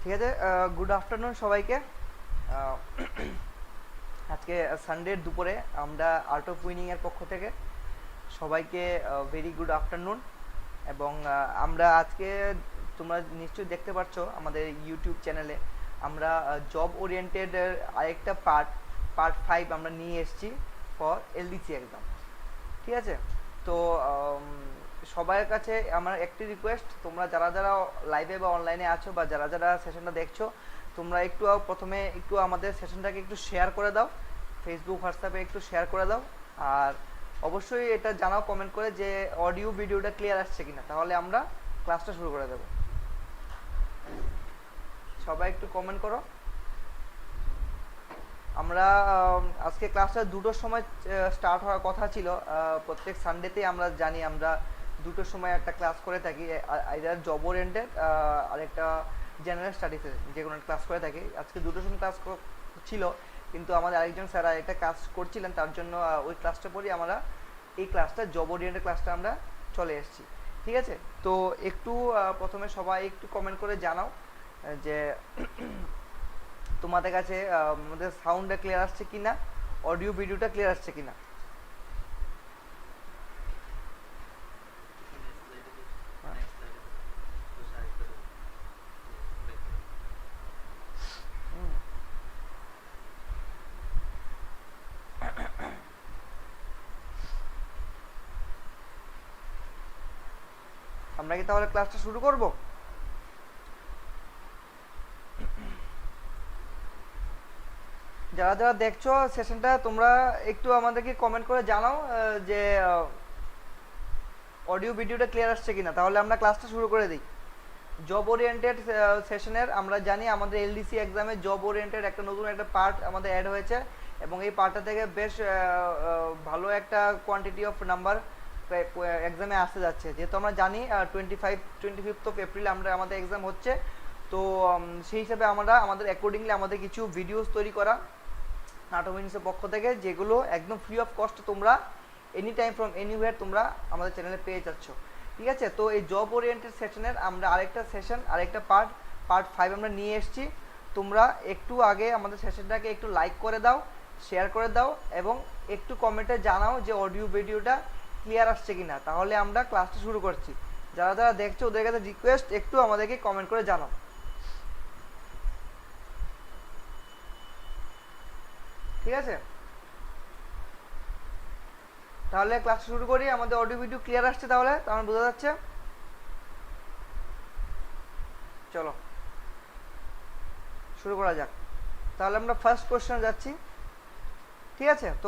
ঠিক আছে। Good afternoon সবাইকে। আহ, আজকে সানডের দুপুরে আমরা আর্ট অফ উইনিং এর পক্ষ থেকে সবাইকে ভেরি গুড আফটারনুন। এবং আমরা আজকে, তোমরা নিশ্চয়ই দেখতে পাচ্ছ আমাদের ইউটিউব চ্যানেলে আমরা জব ওরিয়েন্টেড আরেকটা পার্ট 5 আমরা নিয়ে এসেছি ফর এলডিসি এক্সাম। ঠিক আছে। তো সবার কাছে আমার একটি রিকোয়েস্ট, তোমরা যারা যারা লাইভে বা অনলাইনে আছো বা যারা যারা সেশনটা দেখছো, তোমরা একটু প্রথমে একটু আমাদের সেশনটাকে একটু শেয়ার করে দাও, ফেসবুক হোয়াটসঅ্যাপে একটু শেয়ার করে দাও। আর অবশ্যই এটা জানাও কমেন্ট করে যে অডিও ভিডিওটা ক্লিয়ার আসছে কিনা, তাহলে আমরা ক্লাসটা শুরু করে দেবো। সবাই একটু কমেন্ট করো। আমরা আজকে ক্লাসটা 2টোর সময় স্টার্ট হওয়ার কথা ছিল। প্রত্যেক সানডেতেই আমরা জানি আমরা 2টোর সময় একটা ক্লাস করে থাকি, আইদার জব ওরিয়েন্টেড আর একটা জেনারেল স্টাডিজের যে কোনো ক্লাস করে থাকি। আজকে 2টোর সময় ক্লাস ছিল, কিন্তু আমাদের আরেকজন স্যার একটা কাজ করছিলেন, তার জন্য ওই ক্লাসটা পরই আমরা এই ক্লাসটা জব ওরিয়েন্টেড ক্লাসটা আমরা চলে এসেছি। ঠিক আছে। তো একটু প্রথমে সবাই একটু কমেন্ট করে জানাও যে তোমাদের কাছে আমাদের সাউন্ডটা ক্লিয়ার আসছে কিনা, অডিও ভিডিওটা ক্লিয়ার আসছে কিনা। আমরা কি তাহলে ক্লাসটা শুরু করব? যারা যারা দেখছো সেশনটা, তোমরা একটু আমাদেরকে কমেন্ট করে জানাও যে অডিও ভিডিওটা ক্লিয়ার আসছে কিনা, তাহলে আমরা ক্লাসটা শুরু করে দিই। জব ওরিয়েন্টেড সেশনের আমরা জানি আমাদের এলডিসি এক্সামে জব ওরিয়েন্টেড একটা নতুন একটা পার্ট আমাদের অ্যাড হয়েছে, এবং এই পার্টটা থেকে বেশ ভালো একটা কোয়ান্টিটি অফ নাম্বার এক্সামে আসতে যাচ্ছে। যেহেতু আমরা জানি 25th অফ এপ্রিল আমাদের এক্সাম হচ্ছে। তো সেই হিসাবে আমরা আমাদের অ্যাকর্ডিংলি আমাদের কিছু ভিডিওস তৈরি করা নাটক মিনিসের পক্ষ থেকে, যেগুলো একদম ফ্রি অফ কস্ট তোমরা এনি টাইম ফ্রম এনিওয়্যার তোমরা আমাদের চ্যানেলে পেয়ে যাচ্ছ। ঠিক আছে। তো এই জব ওরিয়েন্টেড সেশনের আমরা আরেকটা সেশন, আরেকটা পার্ট 5 আমরা নিয়ে এসেছি। তোমরা একটু আগে আমাদের সেশনটাকে একটু লাইক করে দাও, শেয়ার করে দাও, এবং একটু কমেন্টে জানাও যে অডিও ভিডিওটা ক্লিয়ার আসছে কিনা, তাহলে আমরা ক্লাসটা শুরু করছি। যারা যারা দেখছো ওদের কাছে রিকোয়েস্ট, একটু আমাদেরকে কমেন্ট করে জানাও। ঠিক আছে। তাহলে ক্লাস শুরু করি। আমাদের অডিও ভিডিও ক্লিয়ার আসছে তাহলে, তাহলে বোঝা যাচ্ছে। চলো শুরু করা যাক। তাহলে আমরা ফার্স্ট কোশ্চেন যাচ্ছি। ঠিক আছে। তো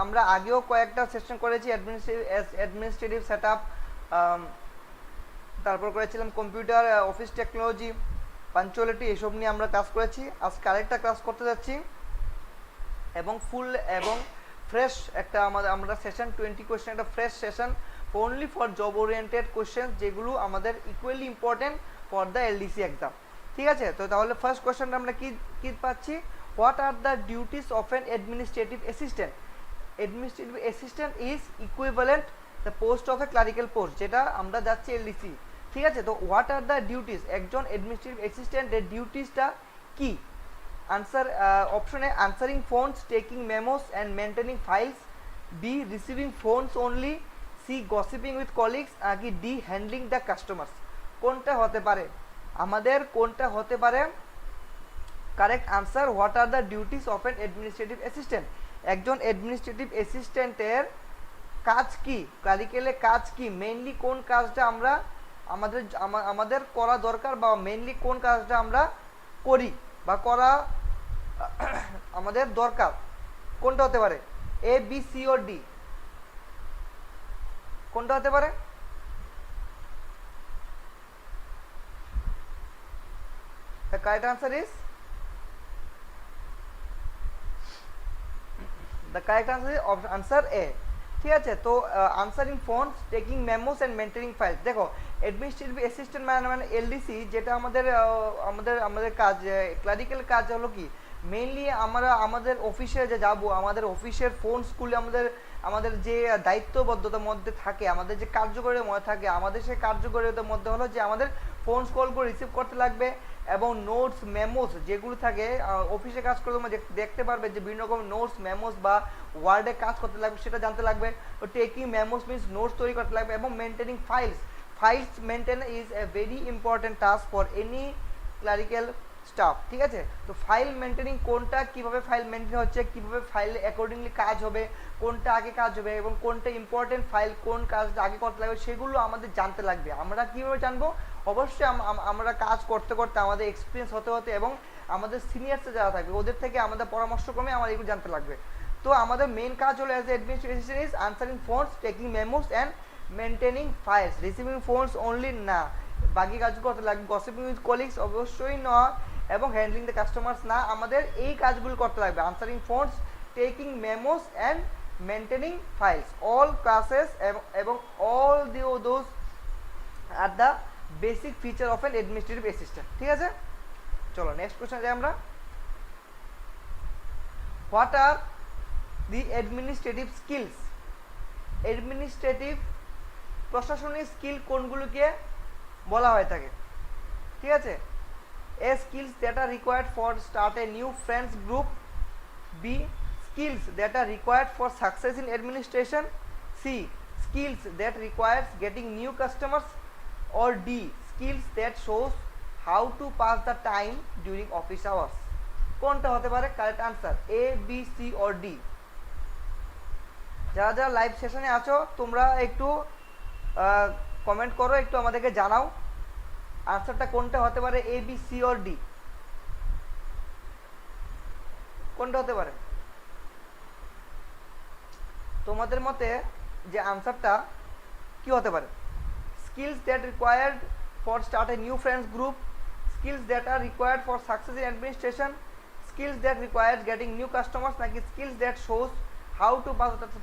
আমরা আগেও কয়েকটা সেশন করেছি, অ্যাডমিনিস্ট্রেটিভ সেটআপ, তারপর করেছিলাম কম্পিউটার অফিস টেকনোলজি, পাঞ্চুয়ালিটি, এসব নিয়ে আমরা ক্লাস করেছি। আজকে আরেকটা ক্লাস করতে যাচ্ছি, এবং ফুল এবং ফ্রেশ একটা আমরা সেশন 20 কোয়েশ্চেন, একটা fresh session only for job oriented question, যেগুলো আমাদের equally important for the LDC exam. ঠিক আছে। তো তাহলে ফার্স্ট কোয়েশ্চেনটা আমরা কি কি পাচ্ছি, what are the duties of an administrative assistant. Administrative assistant is equivalent the post of A clerical post, যেটা আমরা যাচ্ছি এলডিসি। ঠিক আছে। তো হোয়াট আর দ্য ডিউটিস, একজন অ্যাডমিনিস্ট্রেটিভ অ্যাসিস্ট্যান্টের ডিউটিসটা কি? Answer option A, answering phones, taking memos and maintaining files. B, receiving phones only. C, gossiping with colleagues. কি D, handling the customers। কোনটা হতে পারে আমাদের, কোনটা হতে পারে correct answer? What are the duties of an administrative assistant, একজন administrative অ্যাসিস্ট্যান্টের কাজ কি, ক্লারিক্যালে কাজ কি, মেইনলি কোন কাজটা আমরা আমাদের করা দরকার, বা মেইনলি কোন কাজটা আমরা করি বা করা আমাদের দরকার, কোনটা হতে পারে? A, B, C O D, কোনটা হতে পারে? The correct answer is answer A। ঠিক আছে। তো answering phones, taking memos and maintaining files. দেখো, অ্যাডমিনিস্ট্রেটিভ অ্যাসিস্ট্যান্ট মানে এলডিসি, যেটা আমাদের আমাদের কাজ, ক্লারিক্যাল কাজ হলো কি, মেইনলি আমরা আমাদের অফিসে যে যাব, আমাদের অফিসের ফোন স্কুলে আমাদের যে দায়িত্ববদ্ধতার মধ্যে থাকে, আমাদের যে কার্যকরীর মধ্যে থাকে, আমাদের সেই কার্যকরীতার মধ্যে হলো যে আমাদের ফোন কলগুলো রিসিভ করতে লাগবে, এবং নোটস মেমোস যেগুলো থাকে অফিসে কাজ করতে তোমরা দেখতে পারবে যে বিভিন্ন রকম নোটস মেমোস বা ওয়ার্ডে কাজ করতে লাগবে সেটা জানতে লাগবে। তো টেকিং মেমোস মিনস নোটস তৈরি করতে লাগবে এবং maintaining files maintain is a very important task for any clerical staff. ঠিক আছে, তো ফাইল মেনটেনিং কোনটা, কিভাবে ফাইল মেনটেন হচ্ছে, কিভাবে ফাইল অ্যাকর্ডিংলি কাজ হবে, কোনটা আগে কাজ হবে এবং কোনটা ইম্পর্টেন্ট ফাইল কোন কাজটা আগে করতে লাগবে সেগুলো আমাদের জানতে লাগবে। আমরা কীভাবে জানবো? অবশ্যই আমরা কাজ করতে করতে আমাদের এক্সপিরিয়েন্স হতে হতে এবং আমাদের সিনিয়রসে যারা থাকবে ওদের থেকে আমাদের পরামর্শক্রমে আমার এগুলো জানতে লাগবে। তো আমাদের মেন কাজ হলো as a administration is answering phones, taking memos and maintaining files. Receiving phones only না, বাকি কাজগুলো করতে লাগবে। গসিপিং উইথ কলিগস অবশ্যই নয় এবং হ্যান্ডলিং দ্য কাস্টমার্স না, আমাদের এই কাজগুলো করতে লাগবে। Answering phones, taking memos and maintaining files, all classes এবং all those are the basic feature of an administrative assistant. ঠিক আছে, চলো নেক্সট কোশ্চেন যাই আমরা। What are the administrative skills? Administrative প্রশাসনিক স্কিল কোনগুলোকে বলা হয়ে থাকে? ঠিক আছে, A skills that are required for start a new friends group, B skills that are required for success in administration, C skills that requires getting new customers, or D skills that shows how to pass the time during office hours? কোনটা হতে পারে correct answer? A, B, C or D? যারা যারা live সেশনে আছো তোমরা একটু comment করো, একটু আমাদেরকে জানাও আনসারটা কোনটা হতে পারে, A, B, C or D? কোনটা হতে পারে তোমাদের মতে যে আনসারটা কি হতে পারে? Skills that required for start a new friends group, skills that are required for success in administration, skills that required getting new customers, নাকি skills that shows how to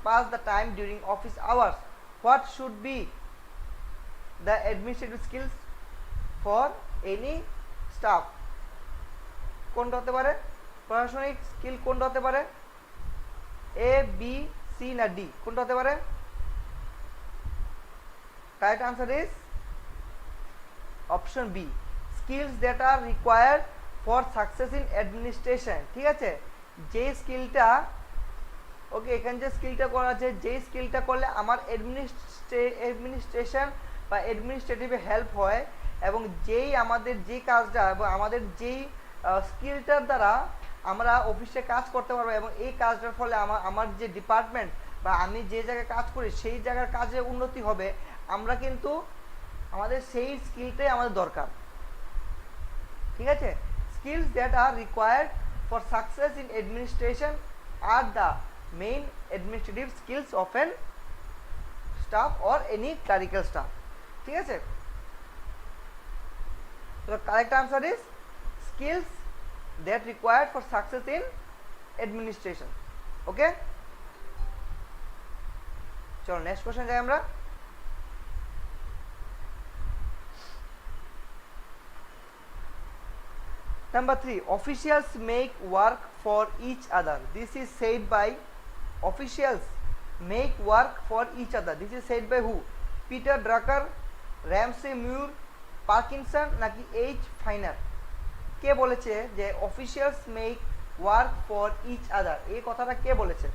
pass the time during office hours? What should be the administrative skills for any staff? কোনটা হতে পারে প্রশাসনিক skill? কোনটা হতে পারে? A, B, C না D? কোনটা হতে পারে? Correct answer is option B, skills that are required for success in administration. ঠিক আছে, যে স্কিলটা ওকে এখানে যে স্কিলটা করা আছে, যে স্কিলটা করলে আমার অ্যাডমিনিস্ট্রেশন বা অ্যাডমিনিস্ট্রেটিভে হেল্প হয় এবং যেই আমাদের যে কাজটা এবং আমাদের যেই স্কিলটার দ্বারা আমরা অফিসে কাজ করতে পারবো এবং এই কাজটার ফলে আমার যে ডিপার্টমেন্ট বা আমি যে জায়গায় কাজ করি সেই জায়গার কাজে উন্নতি হবে, আমরা কিন্তু আমাদের সেই স্কিলটাই আমাদের দরকার। ঠিক আছে, skills that are required for success in administration are the main administrative skills of N staff or any clerical staff. ঠিক আছে, তো correct answer is skills that required for success in administration. Okay, চলো next question যাই আমরা। Number 3, officials make work for each other. This is said by officials make work for each other. This is said by who? Peter Drucker, Ramsey Muir, Parkinson নাকি H. Feiner? কে বলেছে যে officials make work for each other? এই কথাটা কে বলেছে?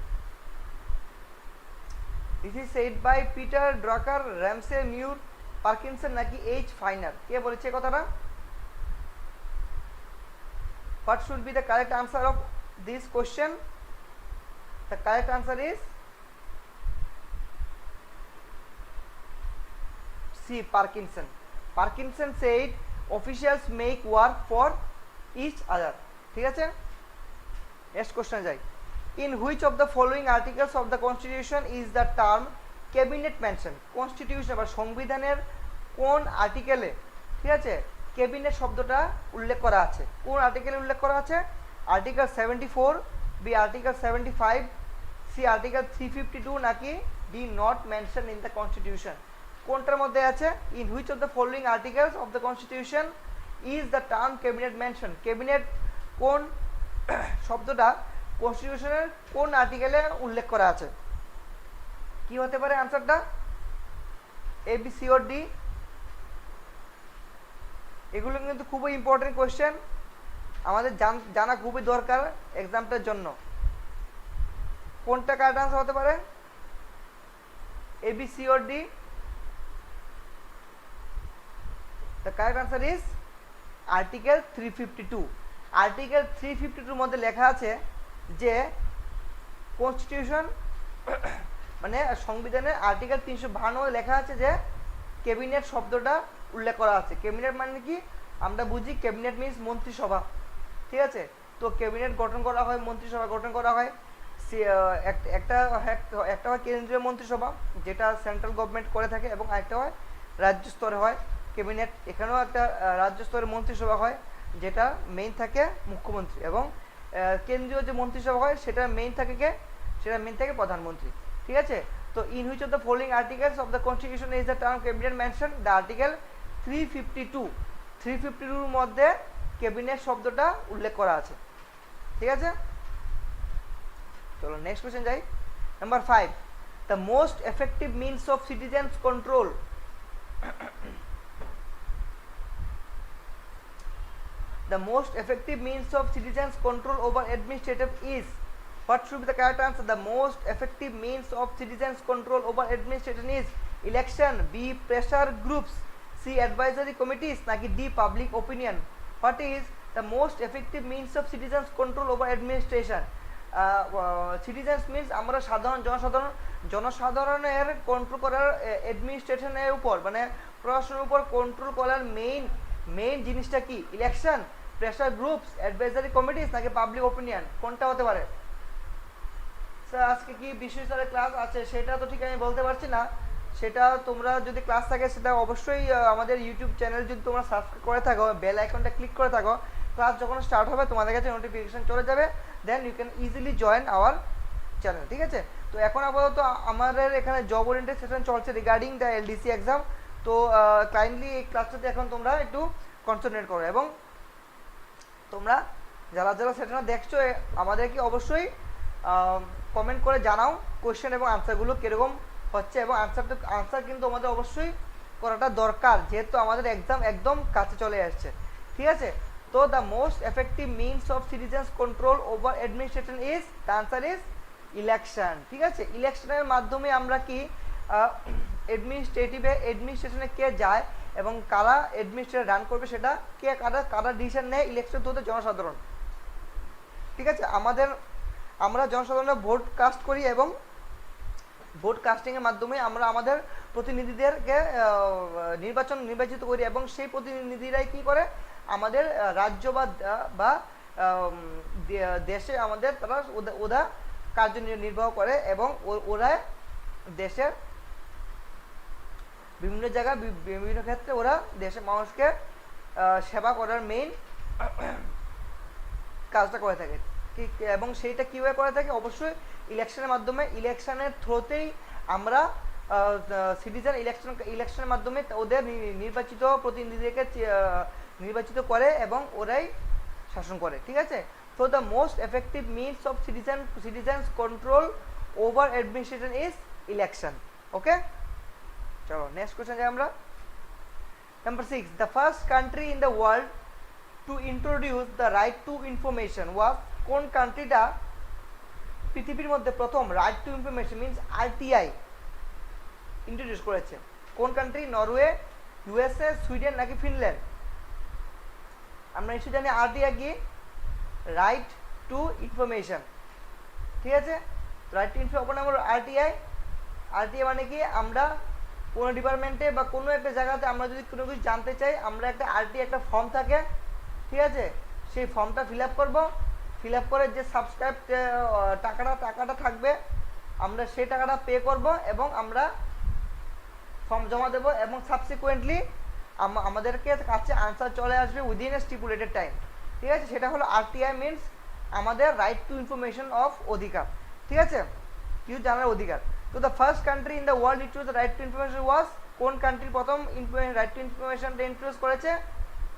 This is said by Peter Drucker, Ramsay Muir, Parkinson নাকি H Finer? কে বলেছে কথাটা? What should be the correct answer of this question? The correct answer is C, Parkinson. Parkinson said officials make work for each other. ঠিক আছে, next question যাই। In which of the following articles of the constitution is the term cabinet mention? Constitution বা সংবিধানের কোন আর্টিকেলে, ঠিক আছে, cabinet শব্দটা উল্লেখ করা আছে? কোন আর্টিকেলে উল্লেখ করা আছে? Article 74, B article 75, C article 352 নাকি D not mention in the constitution? কোনটার মধ্যে আছে? In which of the following articles of the constitution is the term cabinet mention? Cabinet কোন শব্দটা কনস্টিটিউশনের কোন আর্টিকেলে উল্লেখ করা আছে? কি হতে পারে আনসারটা? এ, বি, সি ও ডি? এগুলো কিন্তু খুবই ইম্পর্টেন্ট কোয়েশ্চেন, আমাদের জানা খুবই দরকার এক্সামটার জন্য। কোনটা কারেক্ট আনসার হতে পারে? A B C or D? The correct answer is article 352। Article 352 মধ্যে লেখা আছে যে কনস্টিটিউশন মানে সংবিধানের আর্টিকেল 352 লেখা আছে যে ক্যাবিনেট শব্দটা উল্লেখ করা আছে। ক্যাবিনেট মানে কি? আমরা বুঝি ক্যাবিনেট মিন্স মন্ত্রিসভা, ঠিক আছে? তো ক্যাবিনেট গঠন করা হয়, মন্ত্রিসভা গঠন করা হয়। একটা একটা হয় কেন্দ্রীয় মন্ত্রিসভা, যেটা সেন্ট্রাল গভর্নমেন্ট করে থাকে, এবং আরেকটা হয় রাজ্য স্তরে হয় ক্যাবিনেট। এখানেও একটা রাজ্য স্তরের মন্ত্রিসভা হয়, যেটা মেইন থাকে মুখ্যমন্ত্রী, এবং কেন্দ্রীয় যে মন্ত্রিসভা হয় সেটা মেইন থাকে কে? সেটা মেইন থাকে প্রধানমন্ত্রী, ঠিক আছে? তো in which of the following articles of the constitution is the term cabinet mention? The article 352। 352 মধ্যে ক্যাবিনেট শব্দটা উল্লেখ করা আছে, ঠিক আছে? চলো নেক্সট কোশ্চেন যাই। Number 5, the most effective means of citizens control. The most effective means of citizens control over administrative is, what should be the correct answer? The most effective means of citizens control over administration is election, B pressure groups, C advisory committees, naki D public opinion. What is the most effective means of citizens control over administration? Citizens means আমরা সাধারণ জনসাধারণের control করার অ্যাডমিনিস্ট্রেশনের উপর, মানে প্রশাসনের উপর control করার main জিনিসটা কি? Election, pressure groups, advisory committees, নাকি পাবলিক ওপিনিয়ন? কোনটা হতে পারে? স্যার আজকে কি বিশ্ব স্যারের ক্লাস আছে সেটা তো ঠিক আমি বলতে পারছি না, সেটা তোমরা যদি ক্লাস থাকে সেটা অবশ্যই আমাদের ইউটিউব চ্যানেল যদি তোমরা সাবস্ক্রাইব করে থাকো, বেল আইকনটা ক্লিক করে থাকো, ক্লাস যখন স্টার্ট হবে তোমাদের কাছে নোটিফিকেশন চলে যাবে, then you can easily join our channel, ঠিক আছে? তো এখন আপাতত আমাদের এখানে জব ওরিয়েন্টেড সেশন চলছে রিগার্ডিং দ্য এলডিসি এক্সাম। তো কাইন্ডলি এই ক্লাসটাতে এখন তোমরা একটু কনসেন্ট্রেট করো, এবং তোমরা যারা সেশনটা দেখছো আমাদেরকে অবশ্যই কমেন্ট করে জানাও কোয়েশ্চেন এবং আনসারগুলো কীরকম হচ্ছে, এবং আনসার কিন্তু আমাদের অবশ্যই করাটা দরকার, যেহেতু আমাদের এক্সাম একদম কাছে চলে আসছে, ঠিক আছে? তো the most effective means of citizens control over administration is, the answer is election, ঠিক আছে? ইলেকশনের মাধ্যমে আমরা কি অ্যাডমিনিস্ট্রেশনে কে যায় এবং কারা অ্যাডমিনিস্ট্রেশন রান করবে সেটা কে কারা ডিসিশন নেয়? ইলেকশন তো জনসাধারণ, ঠিক আছে? আমরা জনসাধারণের ভোট কাস্ট করি, এবং ভোট কাস্টিংয়ের মাধ্যমে আমরা আমাদের প্রতিনিধিদেরকে নির্বাচিত করি, এবং সেই প্রতিনিধিরাই কি করে? আমাদের রাজ্য বা দেশে আমাদের তারা ওরা কার্য নির্বাহ করে, এবং ওরা দেশের বিভিন্ন জায়গায় বিভিন্ন ক্ষেত্রে ওরা দেশের মানুষকে সেবা করার মেইন কাজটা করে থাকে, এবং সেইটা কীভাবে করে থাকে? অবশ্যই ইলেকশনের মাধ্যমে। ইলেকশনের থ্রুতেই আমরা সিটিজেন ইলেকশনের মাধ্যমে ওদের নির্বাচিত প্রতিনিধিকে নির্বাচিত করে, এবং ওরাই শাসন করে, ঠিক আছে? So the most effective means of citizens control over administration is election. Okay, চলো নেক্সট কোয়েশ্চেন যাই আমরা। Number 6, the first country in the world to introduce the right to information was, কোন কান্ট্রিটা পৃথিবীর মধ্যে প্রথম right to information means RTI introduce করেছে? কোন কান্ট্রি? নরওয়ে, ইউএসএ, সুইডেন, নাকি ফিনল্যান্ড? আমরা নিশ্চয়ই জানি আরটিআই কি? রাইট টু ইনফরমেশন, ঠিক আছে? রাইট টু ইনফরমেশন আমরা আরটিআই মানে কি? আমরা কোনো ডিপার্টমেন্টে বা কোনো একটা জায়গাতে আমরা যদি কোনো কিছু জানতে চাই, আমরা একটা ফর্ম থাকে, ঠিক আছে? সেই ফর্মটা ফিল আপ করবো, ফিল আপ করে যে সাবস্ক্রাইব টাকাটা থাকবে, আমরা সেই টাকাটা পে করব, এবং আমরা ফর্ম জমা দেবো, এবং সাবসিকুয়েন্টলি আমাদেরকে কাছে আনসার চলে আসবে উইদিন এ স্টিপুলেটেড টাইম, ঠিক আছে? সেটা হলো আরটিআই মিনস আমাদের রাইট টু ইনফরমেশন অফ অধিকার, ঠিক আছে? কিছু জানার অধিকার। তো the first country in the world introduce the right to information was, কোন কান্ট্রি প্রথম রাইট টু ইনফরমেশনটা ইন্ট্রোডিউস করেছে?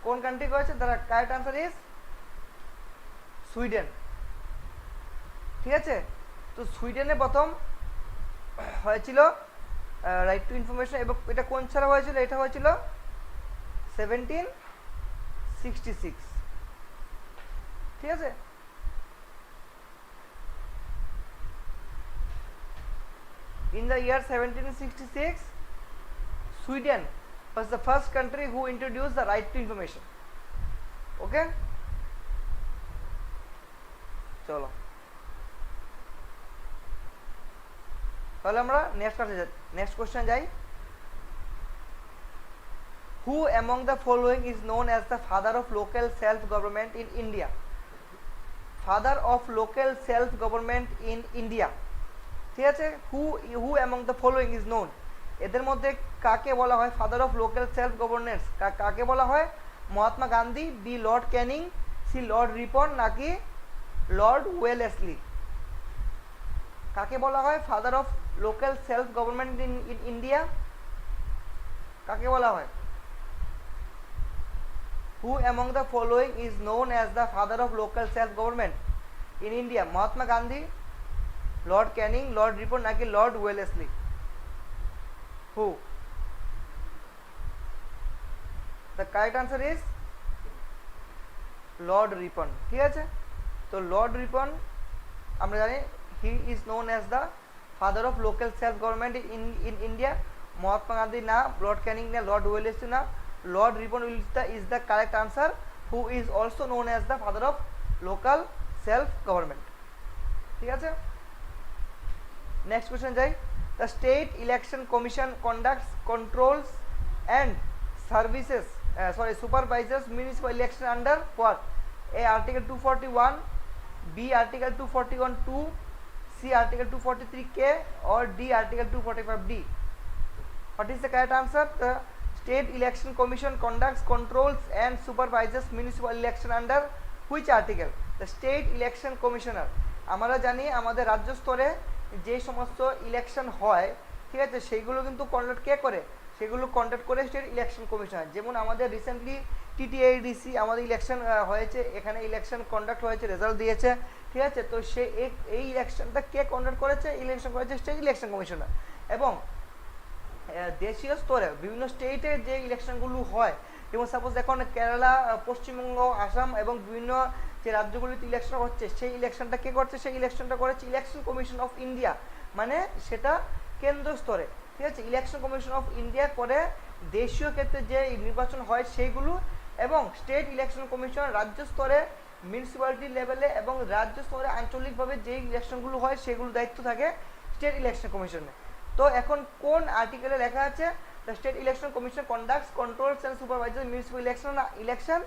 কোন কান্ট্রি করেছে? The correct answer is Sweden, ঠিক আছে? তো সুইডেনে প্রথম হয়েছিল রাইট টু ইনফরমেশন, এবং এটা কোন ছাড়া হয়েছিল? এটা হয়েছিল 17 66, ঠিক আছে। In the year 1766, Sweden was the first country who introduced the right to information. Okay, চলো তাহলে আমরা নেক্সট কোশ্চেন যাই। Who among the following is known as the father of local self-government in India? Father of local self-government in India, ঠিক আছে। who among the following is known, এদের মধ্যে কাকে বলা হয় father of local self governance? কাকে বলা হয়? Mahatma Gandhi, B Lord Canning, C Lord Ripon, নাকি লর্ড ওয়েলেসলি? কাকে বলা হয় father of local self government in India? কাকে বলা হয়? Who among the following is known as the father of local self government in India? Mahatma Gandhi, Lord Canning, Lord Ripon, নাকি Lord Wellesley? Who? The correct answer is Lord Ripon, ঠিক আছে। তো Lord Ripon আমরা জানি he is known as the father of local self government in India. Mahatma Gandhi না, Lord Canning না, Lord Wellesley না, Lord Ripon is the correct answer, who is also known as the father of local self government, ঠিক আছে। Next question যাই। The state election commission conducts, controls and services supervises municipal election under what? A article 241, B article 241(2), C article 243(k) or D article 245(d). What is the correct answer? The State Election Commission conducts, controls and supervises municipal election under which article? The State Election Commissioner, আমরা জানি আমাদের রাজ্য স্তরে যে সমস্ত election হয়, ঠিক আছে, সেইগুলো কিন্তু কন্ডাক্ট কে করে? সেগুলো কন্ডাক্ট করে স্টেট ইলেকশন কমিশনার। যেমন আমাদের রিসেন্টলি টিটিআইডিসি আমাদের ইলেকশন হয়েছে, এখানে ইলেকশন কন্ডাক্ট হয়েছে, রেজাল্ট দিয়েছে, ঠিক আছে। তো সে এই ইলেকশনটা কে কন্ডাক্ট করেছে? ইলেকশন করেছে স্টেট ইলেকশন কমিশনার। এবং দেশীয় স্তরে বিভিন্ন স্টেটের যে ইলেকশনগুলো হয়, যেমন সাপোজ এখন কেরালা, পশ্চিমবঙ্গ, আসাম এবং বিভিন্ন যে রাজ্যগুলিতে ইলেকশন হচ্ছে, সেই ইলেকশনটা কে করছে? সেই ইলেকশনটা করেছে ইলেকশন কমিশন অফ ইন্ডিয়া, মানে সেটা কেন্দ্র স্তরে, ঠিক আছে। ইলেকশন কমিশন অফ ইন্ডিয়া করে দেশীয় ক্ষেত্রে যে নির্বাচন হয় সেইগুলো, এবং স্টেট ইলেকশন কমিশন রাজ্য স্তরে মিউনিসিপ্যালিটি লেভেলে এবং রাজ্য স্তরে আঞ্চলিকভাবে যে ইলেকশনগুলো হয় সেগুলো দায়িত্ব থাকে স্টেট ইলেকশন কমিশনে। তো এখন কোন আর্টিকেলে লেখা আছে? The state election commission conducts, controls and supervises municipal election,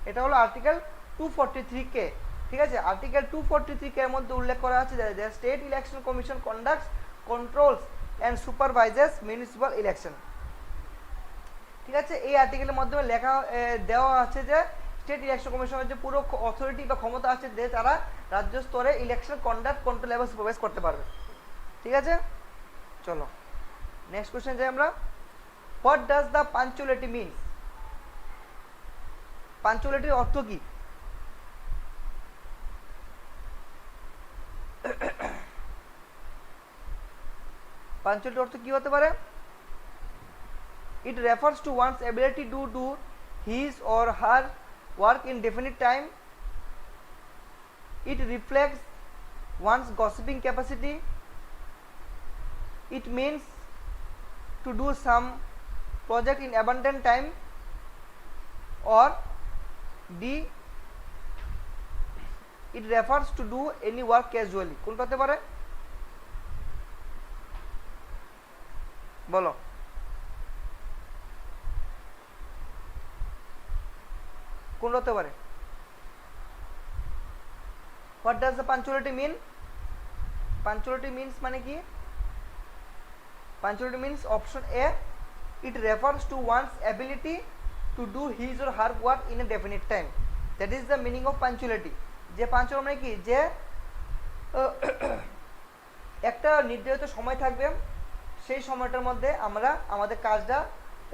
এটা হলো আর্টিকেল 243(k), ঠিক আছে। আর্টিকেল 243(k) এর মধ্যে উল্লেখ করা আছে যে state election commission conducts, controls and supervises municipal election, ঠিক আছে। এই আর্টিকেলের মাধ্যমে লেখা দেওয়া আছে যে স্টেট ইলেকশন কমিশনের যে পুরো অথরিটি বা ক্ষমতা আছে যে তারা রাজ্য স্তরে ইলেকশন কন্ডাক্ট, কন্ট্রোল এবং সুপারভাইজ করতে পারবে, ঠিক আছে। চলো নেক্সট কোশ্চেন যাই আমরা। What does the punctuality means? পাঞ্চুয়ালিটির অর্থ কি? পাঞ্চুয়ালিটির অর্থ কি হতে পারে? It refers to one's ability to do his or her work in definite time. It reflects one's gossiping capacity. It means to do some project in abundant time, or D, it refers to do any work casually. কোনটা হতে পারে? বলো। কোন হতে পারে? What does the punctuality mean? Punctuality means মানে কি? Punctuality means option A, it refers to one's ability to do his or her work in a definite time. That is the meaning of punctuality. যে punctual মানে কি? যে একটা নির্ধারিত সময় থাকবে, সেই সময়টার মধ্যে আমরা আমাদের কাজটা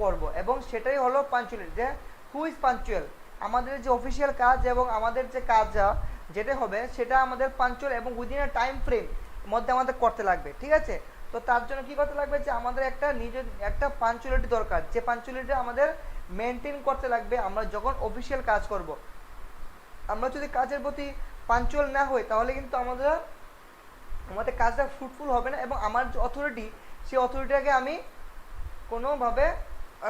করব, এবং সেটাই হলো পাঞ্চুয়ালিটি। যে হু ইজ পাঞ্চুয়াল? আমাদের যে অফিসিয়াল কাজ এবং আমাদের যে কাজটা যেটা হবে সেটা আমাদের পাঞ্চুয়াল এবং উইদিন এ টাইম ফ্রেম মধ্যে আমাদের করতে লাগবে, ঠিক আছে। তো তার জন্য কি করতে লাগবে? যে আমাদের একটা নিজের একটা পাঞ্চুয়ালিটি দরকার, যে পাঞ্চুয়ালিটি আমাদের মেনটেন করতে লাগবে আমরা যখন অফিসিয়াল কাজ করব। আমরা যদি কাজের প্রতি পাঞ্চুয়াল না হই তাহলে কিন্তু আমাদের কাজটা ফ্রুটফুল হবে না, এবং আমার যে অথরিটি সেই অথরিটিটাকে আমি কোনোভাবে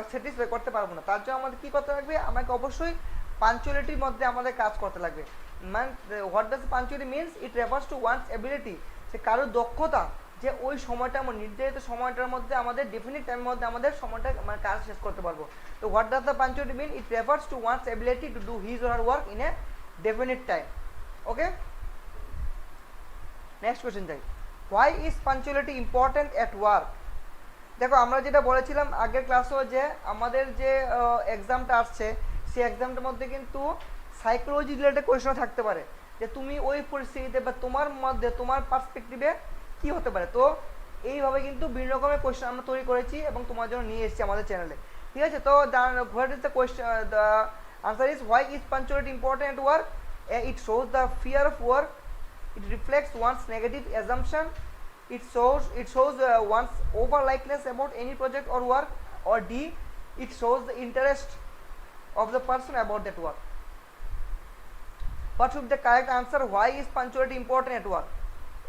স্যাটিসফাই করতে পারবো না। তার জন্য আমাদের কী করতে লাগবে, আমাকে অবশ্যই পাঞ্চুয়ালিটির মধ্যে আমাদের কাজ করতে লাগবে। মানে what does punctuality means, it refers to one's ability, সে কারোর দক্ষতা যে ওই সময়টা আমার নির্ধারিত সময়টার মধ্যে আমাদের ডেফিনিট টাইমের মধ্যে আমাদের সময়টা মানে কাজ শেষ করতে পারবো। তো what does the punctuality mean, it refers to one's ability to do his or her work in a definite time. Okay, next question যাই, why is punctuality important at work. দেখো আমরা যেটা বলেছিলাম আগের ক্লাসেও যে আমাদের যে এক্সামটা আসছে সেই এক্সামটার মধ্যে কিন্তু সাইকোলজি রিলেটেড কোয়েশ্চেন থাকতে পারে, যে তুমি ওই পরিস্থিতিতে বা তোমার মধ্যে তোমার পার্সপেক্টিভে কি হতে পারে। তো এইভাবে কিন্তু বিভিন্ন রকমের কোয়েশ্চেন আমরা তৈরি করেছি এবং তোমার জন্য নিয়ে এসেছি আমাদের চ্যানেলে, ঠিক আছে। তো what is the question, the answer is why is punctuality important at work. It shows the fear of work, it reflects one's negative assumption, it shows one's over likeness about any project or work, or D, it shows the interest of the person about that work. What should be the correct answer, why is punctuality important at work?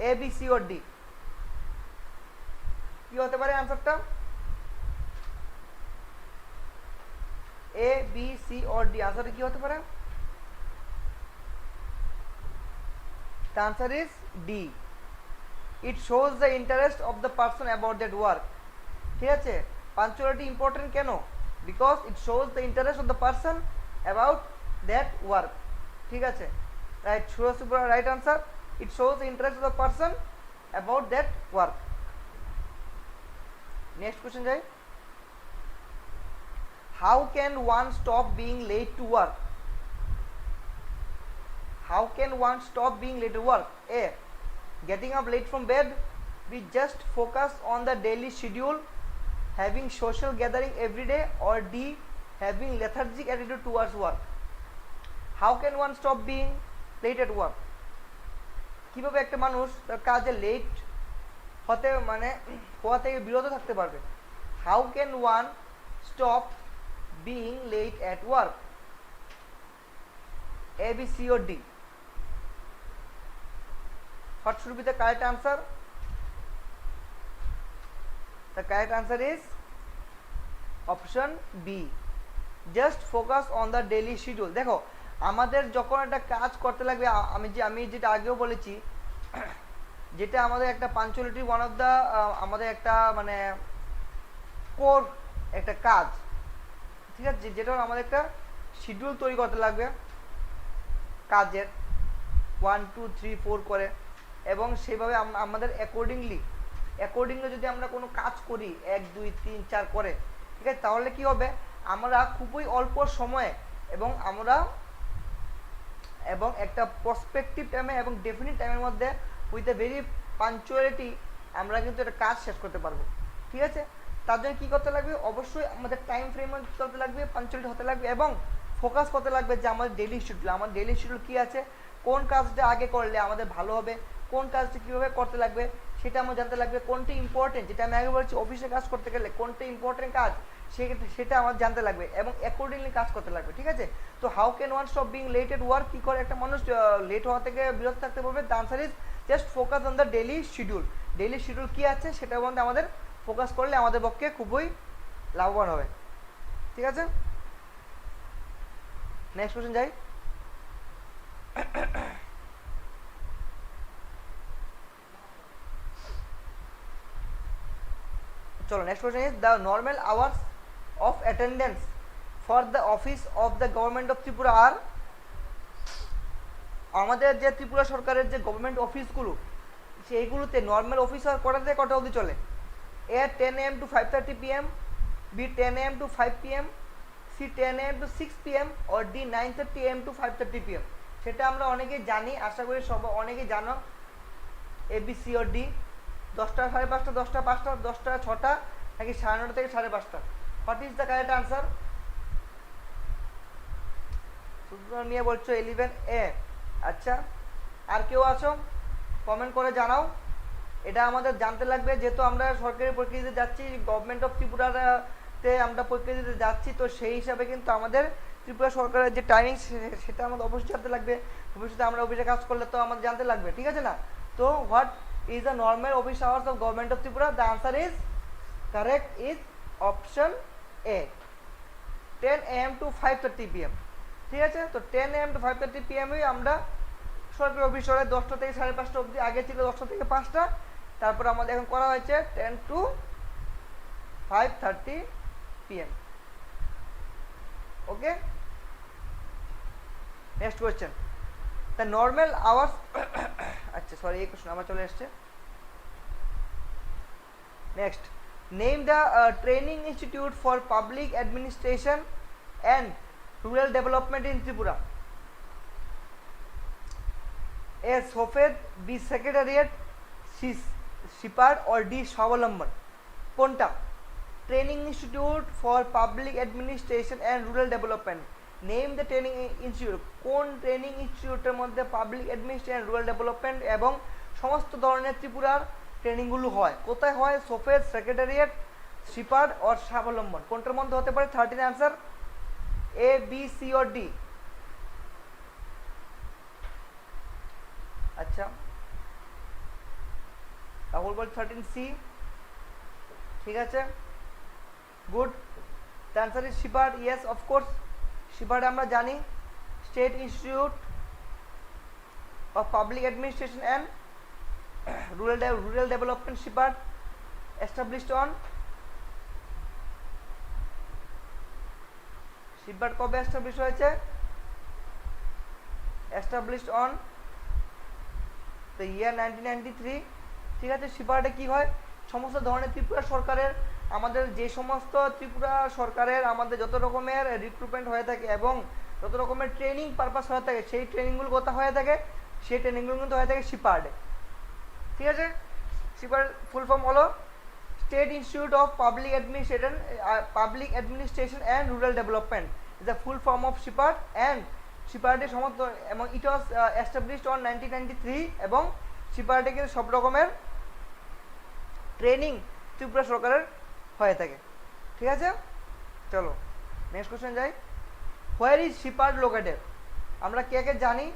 A, B, C or D? কি হতে পারে আনসারটা? A, B, C or D, আনসারটা কি হতে পারে? The answer is D. It shows the interest of the person about that work. ঠিক আছে, পাঞ্চুয়ালিটি ইম্পর্টেন্ট কেন? Because it shows the interest of the person about that work. ঠিক আছে, right, right answer, it shows the interest of the person about that work. Next question যাই, how can one stop being late to work? How can one stop being late to work? A, getting up late from bed. B, just focus on the daily schedule, having social gathering every day. Or D, having lethargic attitude towards work. How can one stop being late at work? কিভাবে একটা মানুষ তার কাজে late হতে মানে হওয়া থেকে বিরত থাকতে পারবে? How can one stop being late at work? A, B, C or D? What should be the correct answer? The correct answer is option B, just focus on the daily schedule. দেখো আমাদের যখন একটা কাজ করতে লাগবে, আমি যেটা আগেও বলেছি, যেটা আমাদের একটা পাঞ্চুয়ালিটি ওয়ান অফ দ্য আমাদের একটা মানে কোর একটা কাজ, ঠিক আছে, যেটা আমাদের একটা শিডিউল তৈরি করতে লাগবে কাজের 1 2 3 4 করে, এবং সেভাবে আমাদের অ্যাকর্ডিংলি যদি আমরা কোনো কাজ করি 1 2 3 4 করে, ঠিক আছে, তাহলে কি হবে, আমরা খুবই অল্প সময়ে এবং একটা প্রসপেক্টিভ টাইমে এবং ডেফিনিট টাইমের মধ্যে উইথ এ ভেরি পাঞ্চুয়ালিটি আমরা কিন্তু একটা কাজ শেষ করতে পারবো। ঠিক আছে, তার জন্য কী করতে লাগবে, অবশ্যই আমাদের টাইম ফ্রেমে চলতে লাগবে, পাঞ্চুয়ালিটি হতে লাগবে এবং ফোকাস করতে লাগবে যে আমাদের ডেইলি শিডিউল কী আছে, কোন কাজটা আগে করলে আমাদের ভালো হবে, কোন কাজটা কীভাবে করতে লাগবে সেটা আমার জানতে লাগবে, কোনটি ইম্পর্টেন্ট, যেটা আমি আগে বলছি অফিসে কাজ করতে গেলে কোনটা ইম্পর্টেন্ট কাজ সেটা আমার জানতে লাগবে এবং অ্যাকর্ডিংলি কাজ করতে লাগবে। ঠিক আছে, তো how can one stop being late at work, কী করে একটা মানুষ লেট হওয়া থেকে বিরত থাকতে পারবে? The answer is just focus on the daily schedule কী আছে সেটার মধ্যে আমাদের ফোকাস করলে আমাদের পক্ষে খুবই লাভবান হবে। ঠিক আছে, নেক্সট কোশ্চেন যাই। চলো next question is the normal hours of attendance for the office of the government of Tripura are. আমাদের যে ত্রিপুরা সরকারের যে গভর্নমেন্ট অফিসগুলো সেইগুলোতে নর্মাল অফিস আর কটা থেকে কটা অবধি চলে? A 10 AM to 5:30 PM, B 10 AM to 5 PM, C 10 AM to 6 PM or D 9:30 AM to 5:30 PM? সেটা আমরা অনেকেই জানি, আশা করি সব অনেকেই জানো। A, B, C or D? 10টা 5:30, 10টা 5টা, 10টা 6টা নাকি 9:30 থেকে 5:30? What is the correct answer? তোমরা নিয়ে বলছো 11A। আচ্ছা, আর কেউ আছো কমেন্ট করে জানাও। এটা আমাদের জানতে লাগবে, যেহেতু আমরা সরকারি প্রক্রিয়াতে যাচ্ছি, গভর্নমেন্ট অফ ত্রিপুরার তে আমরা পরীক্ষা দিতে যাচ্ছি, তো সেই হিসাবে কিন্তু আমাদের ত্রিপুরা সরকারের যে টাইমিং সেটা আমাদের অবশ্যই জানতে লাগবে। ভবিষ্যতে আমরা অফিসে কাজ করলে তো আমাদের জানতে লাগবে, ঠিক আছে না? তো what is the normal office hours of government of Tripura? The answer is correct is option A, 10 AM to 5:30 PM। ঠিক আছে, তো 10 AM to 5:30 PM আমরা সরকারি অফিস হয় 10টা থেকে 5:30 অবধি, আগে ছিল 10টা থেকে 5টা, তারপর আমাদের এখন করা হয়েছে 10 to 5:30 PM। Okay, next question, the normal hours আচ্ছা সরি, এই কোয়েশ্চেন আমার চলে এসছে। Next, name the training institute for public administration and rural development in Tripura. A Safed, B secretariat, C SIPARD or D Swabalamban. কোনটা? Training institute for public administration and rural development. Name the training institute. কোন training ইনস্টিটিউটের মধ্যে public administration, rural development এবং সমস্ত ধরনের ত্রিপুরার ট্রেনিংগুলো হয়? কোথায় হয়? Safed, secretariat, SIPARD or Swabalamban. কোনটার মধ্যে হতে পারে? 13 answer A, B, C or D. আচ্ছা, রাহুল বল 13 সি। ঠিক আছে, good. The answer is SIPARD. Yes of course, SIPARD আমরা জানি state institute of public administration and rural development. SIPARD established on, SIPARD কবে এস্টাবলিশ হয়েছে? Established on the year 1993। ঠিক আছে, শিপার্ডে কি হয়? সমস্ত ধরনের ত্রিপুরা সরকারের, আমাদের যে সমস্ত ত্রিপুরা সরকারের আমাদের যত রকমের রিক্রুটমেন্ট হয়ে থাকে এবং যত রকমের ট্রেনিং পারপাস হয়ে থাকে, সেই ট্রেনিংগুলো কোথা হয়ে থাকে? সেই ট্রেনিংগুলো কিন্তু হয়ে থাকে শিপার্ডে। ঠিক আছে, শিপার্ড ফুল ফর্ম হলো state institute of public administration and rural development is the full form of SIPARD. And শিপার্ডের সমস্ত, এবং ইট ওয়াজ এস্টাবলিশড অন 1993, এবং শিপার্ডে কিন্তু সব রকমের ট্রেনিং ত্রিপুরা সরকারের হয়ে থাকে। ঠিক আছে, চলো নেক্সট কোশ্চেন যাই। Where is SIPARD located? আমরা কে কে জানি?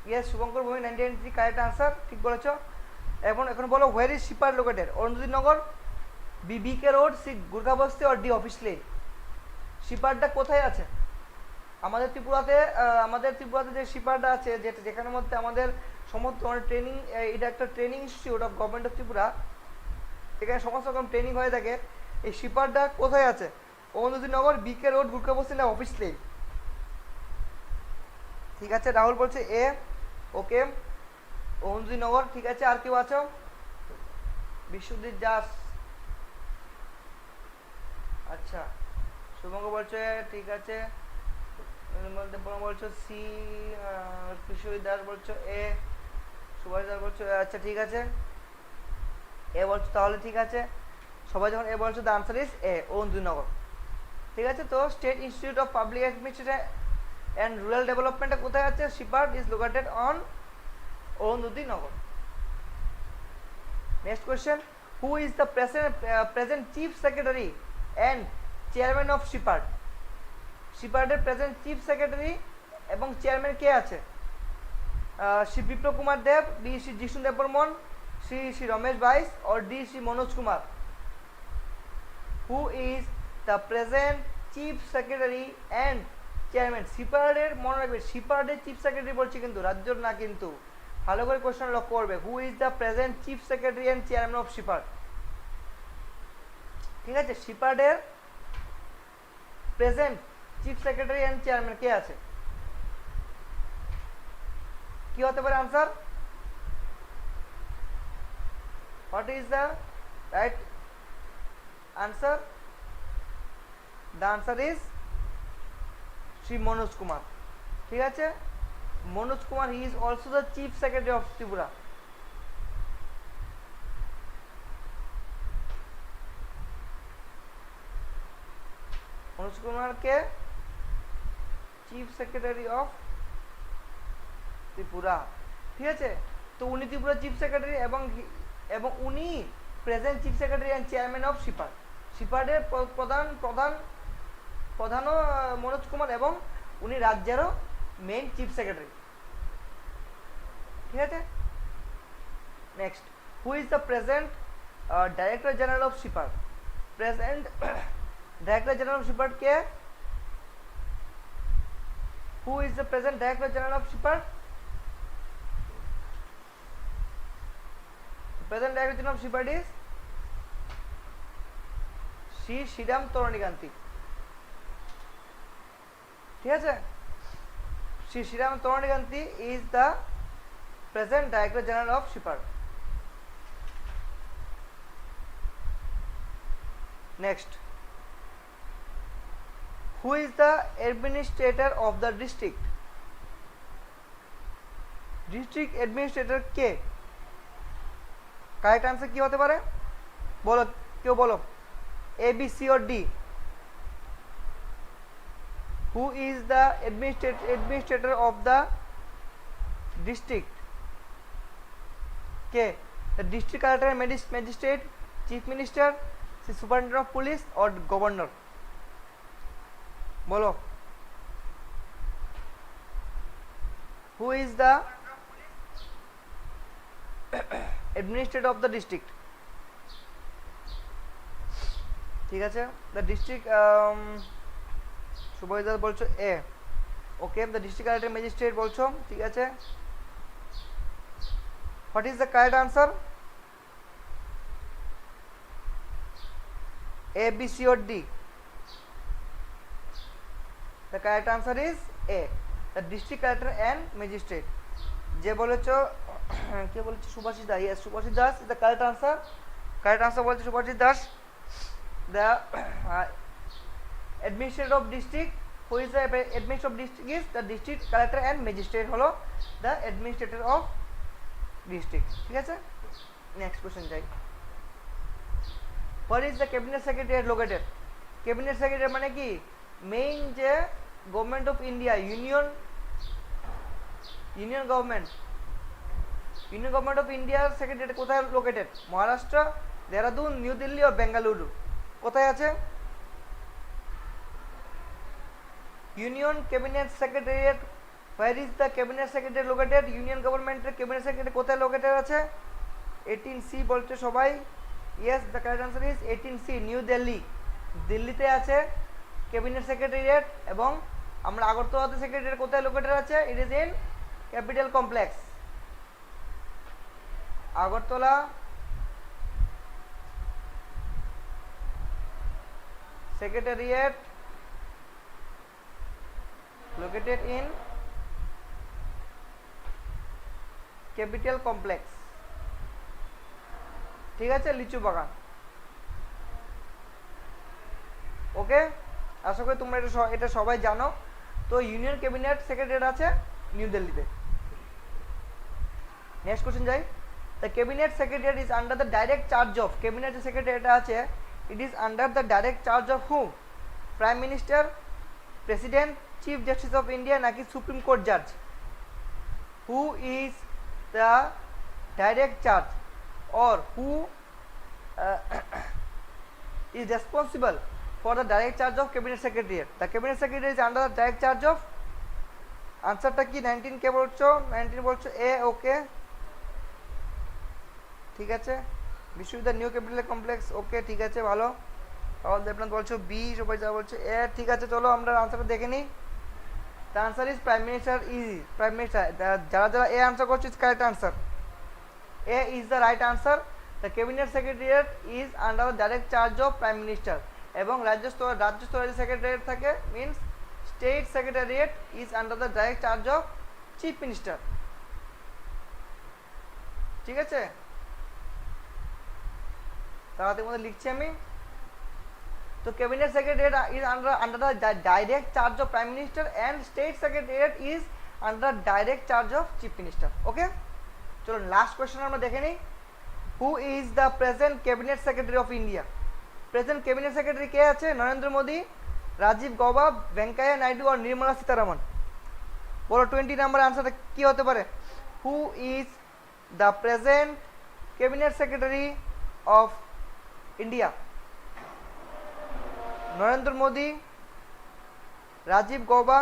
ইয়েস, শুভঙ্কর ভূমি 1993 কারেক্ট আনসার, ঠিক বলেছ। এখন বলো where is SIPARD located? Arunjyoti Nagar, B BK road, C Gurgabasti or D office lane. শিপার্ডটা কোথায় আছে? আমাদের ত্রিপুরাতে যে শিপার্ডটা আছে, যেখানের মধ্যে আমাদের সমস্ত ধরনের ট্রেনিং, এটা একটা training institute of government of Tripura, এখানে সমস্ত রকম ট্রেনিং হয়ে থাকে। এই শিপার্ডটা কোথায় আছে? অরুণজ্যোতি নগর, বিকে রোড, গুরগাবস্তি না অফিস লেন? ঠিক আছে, রাহুল বলছে এ। ওকে, অরুণজ্যোতি নগর। ঠিক আছে, আর কেউ আছো? বিশ্বজিৎ দাস, আচ্ছা। শুভঙ্গ বলছে ঠিক আছে, বলছো সি, কিশোরী দাস বলছো এ, সুভাষ দাস বলছো আচ্ছা ঠিক আছে, এ বলছো তাহলে ঠিক আছে। সবাই যখন এ বলছো, the answer is A, Arunjyotinagar. ঠিক আছে, তো state institute of public administration and rural ডেভেলপমেন্টটা কোথায় আছে? SIPARD is located on Arunjyotinagar. Next question, who is the present chief secretary and chairman of SIPARD? শিপার্ডের প্রেজেন্ট চিফ সেক্রেটারি এবং chairman কে আছে? Shri Biplab Kumar Deb, B Shri Jishnu Dev Barman, Shri Ramesh Bais or D Shri Manoj Kumar. Who is the present chief secretary and chairman? শিপার্ডের, মনে রাখবে শিপার্ডের chief secretary বলছি কিন্তু, রাজ্যর না কিন্তু, ভালো করে কোশ্চেন লক্ষ্য করবে। Who is the present chief secretary and chairman of SIPARD? ঠিক আছে, শিপার্ডের present chief secretary and chairman কে আছে? কি হতে পারে answer? What is the right answer? The answer is Shri Manoj Kumar. ঠিক আছে, Manoj Kumar, he is also the chief secretary of Tripura. Manoj কুমারকে চিফ সেক্রেটারি অফ ত্রিপুরা। ঠিক আছে, তো উনি ত্রিপুরা চিফ সেক্রেটারি এবং উনি present chief secretary and chairman of SIPARD. সিপার্ডের প্রধান প্রধান প্রধানও মনোজ কুমার এবং উনি রাজ্যেরও মেইন চিফ সেক্রেটারি। ঠিক আছে, next, who is the present director general of SIPARD? Present director general of SIPARD কে? Who is the present director general of SIPARD? Present director general of SIPARD is Shri Shriram Taranikanti. ঠিক আছে, Shri Shriram Taranikanti is the present director general of SIPARD. Next, who is the administrator of the district? District administrator কে? Correct answer কি হতে পারে? বলো, কেউ বলো, A B C or D? Who is the administrator of the district? কে? The district collector, magistrate, chief minister, superintendent of police or governor? বলো, who is the administrator of the district? ঠিক আছে, দ্য ডিস্ট্রিক্ট সুপারভাইজার বলছো এ। Okay, the district collector magistrate বলছো, ঠিক আছে। What is the correct answer? A, B, C or D? The correct answer is A, the district collector and magistrate. যে বলেছো, কে বলেছে? Subhashis Das. Yes, Subhashis Das is the correct answer. Correct answer বলছে Subhashis Das. The administrator of district, who is the administrator of district is the district collector and magistrate হলো the administrator of district। ঠিক আছে, next question যাই। Where is the cabinet secretariat located? Cabinet secretariat মানে কি? Main যে government of India, union government of ইন্ডিয়ার secretariat কোথায় located? Maharashtra, Dehradun, new Delhi ও বেঙ্গালুরু? কোথায় আছে? Union cabinet secretariat, where is the cabinet secretariat located? Union গভর্নমেন্টের ক্যাবিনেট সেক্রেটারি কোথায় লোকেটেড আছে? 18C বলছে সবাই। Yes, the correct answer is 18C, new Delhi. দিল্লিতে আছে ক্যাবিনেট সেক্রেটারিয়েট। এবং আমরা আগরতলাতে সেক্রেটারিয়েট কোথায় লোকেটেড আছে? It is in capital complex. Agartala secretariat located in capital complex। ঠিক আছে, লিচু বাগান। ওকে, আশা করি তোমরা এটা সবাই জানো। তো ইউনিয়ন ক্যাবিনেট সেক্রেটারিয়েট আছে নিউ দিল্লিতে। নেক্সট কোশ্চেন যাই। The cabinet secretariat is under the direct charge of, cabinet secretariat আছে, it is under the direct charge of who? Prime minister, president, chief justice of India নাকি supreme court জাজ? Who is the direct charge or who is responsible for the direct charge of cabinet secretariat? The cabinet secretary is under the direct charge of, আনসারটা কি? 19 কে বলছো? 19 বলছো এ। ওকে, ঠিক আছে, বিশ্ববিদ্যালয় নিউ ক্যাপিটাল কমপ্লেক্স। ওকে, ঠিক আছে, ভালো। রাহুল দেবনাথ বলছো বি, সবাই যা বলছে এ। ঠিক আছে, চলো আমরা আনসারটা দেখে নিই। The answer is prime minister. Easy, prime minister. যারা যারা এ আনসার করছো is correct answer. A is the right answer. The cabinet secretariat is under the direct charge of prime minister এবং রাজ্য স্তরের সেক্রেটারিয়েট থাকে, means state secretariat is under the direct charge of chief minister। ঠিক আছে, তাড়াতাড়ি মধ্যে লিখছি আমি। তো cabinet secretariat is under the direct charge of prime minister and state secretariat is under direct charge of chief minister। ওকে, চলো last question আমরা দেখে নিই। Who is the present cabinet secretary of India? Present cabinet secretary কে আছে? নরেন্দ্র মোদী, রাজীব গৌবা, ভেঙ্কাইয়া নাইডু আর নির্মলা সীতারামন? বলো 20 number আনসারটা কি হতে পারে? Who is the present cabinet secretary of India? Narendra Modi, Rajiv Gauba,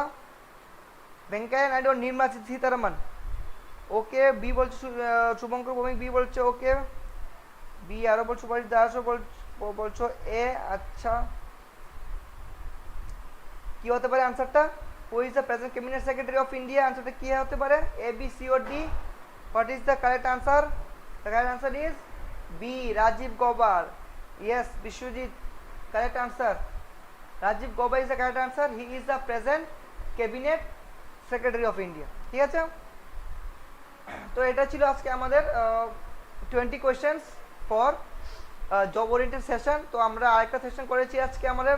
Venkaiah Naidu, Nirmala Sitharaman. Okay B বলছে শুভঙ্কর ভৌমিক, বি বলছে ওকে, বি আরো বলছো, সুপারিশ দাসও বলছো এ। আচ্ছা, কি হতে পারে আনসারটা? Who is the present cabinet secretary of India? আনসারটা কি হতে পারে? A, B, C or D? What is the correct answer? The correct answer is B, Rajiv গৌবার। Yes Biswajit, correct answer. Rajiv Gauba is the correct answer. He is the present cabinet secretary of India. ঠিক আছে, তো এটা ছিল আজকে আমাদের 20 questions for job oriented session. তো আমরা আরেকটা সেশন করেছি আজকে আমাদের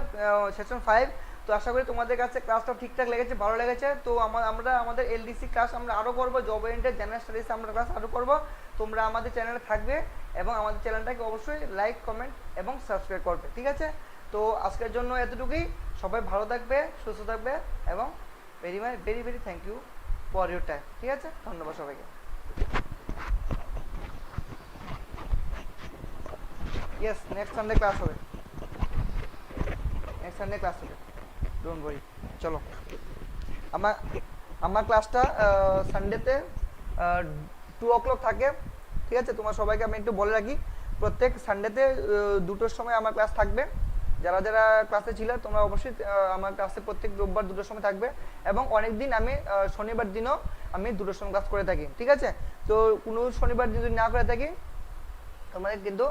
সেশন 5। তো আশা করি তোমাদের কাছে ক্লাসটা ঠিকঠাক লেগেছে, ভালো লেগেছে। তো আমরা আমাদের এলডিসি ক্লাস আমরা আরও করবো, জব ওরিয়েন্টেড জেনারেল স্টাডিজ আমরা ক্লাস আরও করবো। তোমরা আমাদের চ্যানেলে থাকবে এবং আমাদের চ্যানেলটাকে অবশ্যই লাইক, কমেন্ট এবং সাবস্ক্রাইব করবে। ঠিক আছে, তো আজকের জন্য এতটুকুই। সবাই ভালো থাকবে, সুস্থ থাকবে এবং very very thank you for your time. ঠিক আছে, ধন্যবাদ সবাইকে। ইয়েস, নেক্সট সানডে ক্লাস হবে, নেক্সট সানডে ক্লাস হবে, ডোন্ট ওয়ারি। চলো, আমার ক্লাসটা সানডেতে 2 o'clock থাকে। ঠিক আছে, তোমার সবাইকে আমি একটু বলে রাখি, প্রত্যেক সানডেতে 2টোর সময় আমার ক্লাস থাকবে। যারা যারা ক্লাসে ছিল তোমরা অবশ্যই আমার ক্লাসে প্রত্যেক রোববার 2টোর সময় থাকবে। এবং অনেক দিন আমি শনিবার দিনও আমি 2টোর সময় ক্লাস করে থাকি। ঠিক আছে, তো কোনো শনিবার দিন যদি না করে থাকি, তোমাদের কিন্তু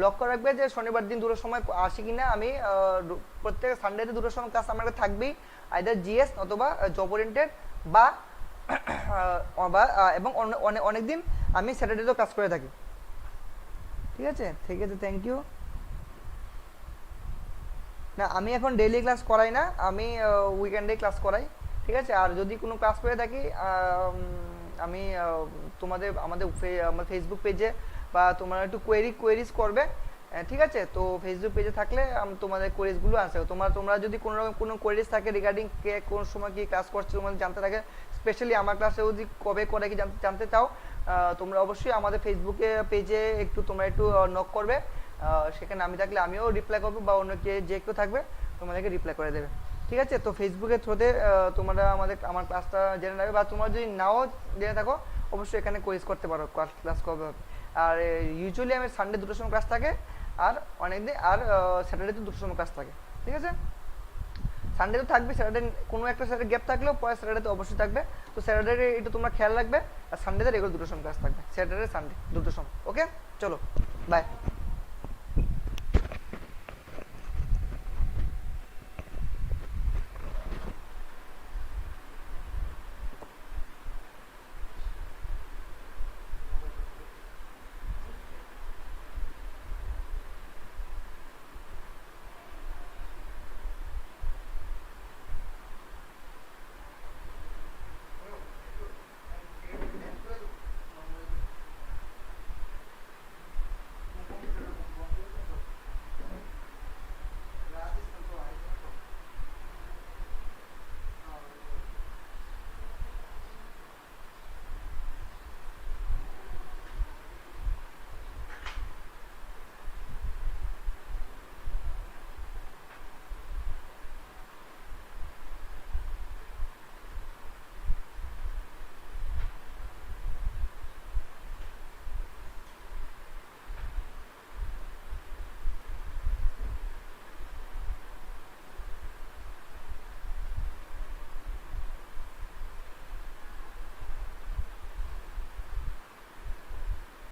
লক্ষ্য রাখবে যে শনিবার দিন 2টোর সময় আসি কিনা। আমি প্রত্যেক সানডেতে 2টোর সময় ক্লাস আমার থাকবেই, আইদার জিএস অথবা জব ওরিয়েন্টেড বা এবং অনেক দিন আমি স্যাটারডেতেও ক্লাস করে থাকি। ঠিক আছে, থ্যাংক ইউ। না, আমি এখন ডেইলি ক্লাস করাই না, আমি উইকেন্ডে ক্লাস করাই। ঠিক আছে, আর যদি কোনো ক্লাস করে থাকি আমি আমাদের ফেসবুক পেজে বা তোমরা একটু কোয়েরিজ করবে। ঠিক আছে, তো ফেসবুক পেজে থাকলে তোমাদের কোয়েরিজগুলো আসে। তোমরা যদি কোনো কোয়েরিজ থাকে রিগার্ডিং কে কোন সময় কি ক্লাস করছে তোমাদের জানতে থাকে, স্পেশালি আমার ক্লাসে যদি কবে করে কি জানতে চাও, তোমরা অবশ্যই আমাদের ফেসবুকে পেজে তোমরা একটু নক করবে। সেখানে আমি থাকলে আমিও রিপ্লাই করবো বা অন্য যে কেউ থাকবে তোমাদেরকে রিপ্লাই করে দেবে। ঠিক আছে, তো ফেসবুকের থ্রুতে তোমরা আমার ক্লাসটা জেনে নেবে, বা তোমরা যদি নাও জেনে থাকো অবশ্যই এখানে কোয়েরিজ করতে পারো ক্লাস কবে হবে। আর ইউজুয়ালি আমি সানডে 2টোর সময় ক্লাস থাকে, আর অনেকদিন আর স্যাটারডেতে 2টোর সময় ক্লাস থাকে। ঠিক আছে, সানডে তো থাকবে, স্যাটারডে কোনো একটা স্যাটারডে গ্যাপ থাকলেও পরে স্যাটারডেতে অবশ্যই থাকবে। তো স্যাটারডে এটা তোমরা খেয়াল রাখবে, আর সানডেতে রেগুলার 2টোর সময় ক্লাস থাকবে, স্যাটারডে সানডে 2টোর সময়। ওকে, চলো বাই।